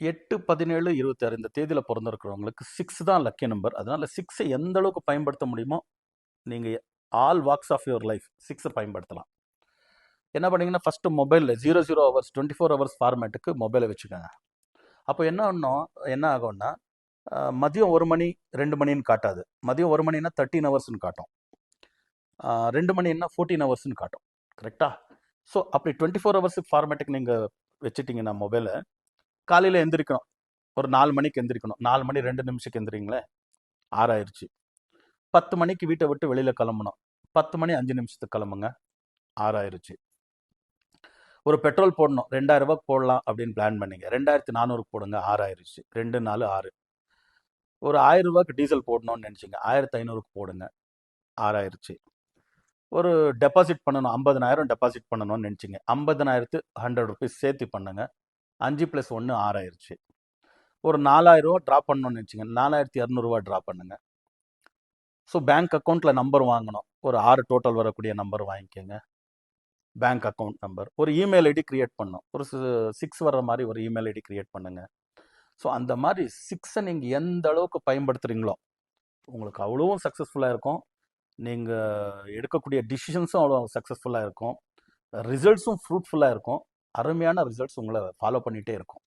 8, 17, 26 இந்த தேதியில் பிறந்திருக்கிறவங்களுக்கு 6 தான் லக்கி நம்பர். அதனால 6 எந்த அளவுக்கு பயன்படுத்த முடியுமோ நீங்கள் all walks of your life 6 பயன்படுத்தலாம். என்ன பண்ணீங்கன்னா ஃபஸ்ட்டு மொபைலில் 00 ஹவர்ஸ் 24 ஹவர்ஸ் ஃபார்மேட்டுக்கு மொபைலை வச்சுக்கோங்க. அப்போ என்ன ஆகும்னா மதியம் 1 மணி 2 மணின்னு காட்டாது. மதியம் 1 மணின்னா 13 ஹவர்ஸ்னு காட்டும். 2 மணின்னா 14 ஹவர்ஸ்னு காட்டும். கரெக்டா? ஸோ அப்படி 24 ஹவர்ஸுக்கு ஃபார்மேட்டுக்கு நீங்கள் வச்சுட்டிங்கன்னா மொபைலை, காலையில் எந்திரிக்கணும், ஒரு 4 மணிக்கு எந்திரிக்கணும். 4 மணி 2 நிமிஷத்துக்கு எந்திரிங்களே, 6 ஆயிடுச்சு. 10 மணிக்கு வீட்டை விட்டு வெளியில் கிளம்பணும், 10 மணி 5 நிமிஷத்துக்கு கிளம்புங்க, 6 ஆயிடுச்சு. ஒரு பெட்ரோல் போடணும், 2000 ரூபாய்க்கு போடலாம் அப்படின்னு பிளான் பண்ணீங்க, 2400 போடுங்க, 6 ஆயிடுச்சு. 2 4 6. ஒரு 1000 ரூபாய்க்கு டீசல் போடணும்னு நினச்சிங்க, 1500க்கு போடுங்க, 6 ஆயிடுச்சு. ஒரு டெபாசிட் பண்ணணும், 50000 டெபாசிட் பண்ணணும்னு நினச்சிங்க, 50000த்து 100 ருபீஸ் சேர்த்து பண்ணுங்க, 5 + 1 6 ஆயிடுச்சு. ஒரு 4000 ரூபா ட்ரா பண்ணணும்னு நினச்சிங்க, 4200 ரூபா ட்ரா பண்ணுங்க. ஸோ பேங்க் அக்கௌண்ட்டில் நம்பர் வாங்கணும், ஒரு 6 டோட்டல் வரக்கூடிய நம்பர் வாங்கிக்கோங்க, பேங்க் அக்கௌண்ட் நம்பர். ஒரு இமெயில் ஐடி கிரியேட் பண்ணணும், ஒரு 6 வர்ற மாதிரி ஒரு இமெயில் ஐடி கிரியேட் பண்ணுங்க. ஸோ அந்த மாதிரி 6 நீங்கள் எந்த அளவுக்கு பயன்படுத்துகிறீங்களோ உங்களுக்கு அவ்வளோவும் சக்ஸஸ்ஃபுல்லாக இருக்கும். நீங்கள் எடுக்கக்கூடிய டிசிஷன்ஸும் அவ்வளோ சக்ஸஸ்ஃபுல்லாக இருக்கும், ரிசல்ட்ஸும் ஃப்ரூட்ஃபுல்லாக இருக்கும். அருமையான ரிசல்ட்ஸ் உங்களை ஃபாலோ பண்ணிகிட்டே இருக்கும்.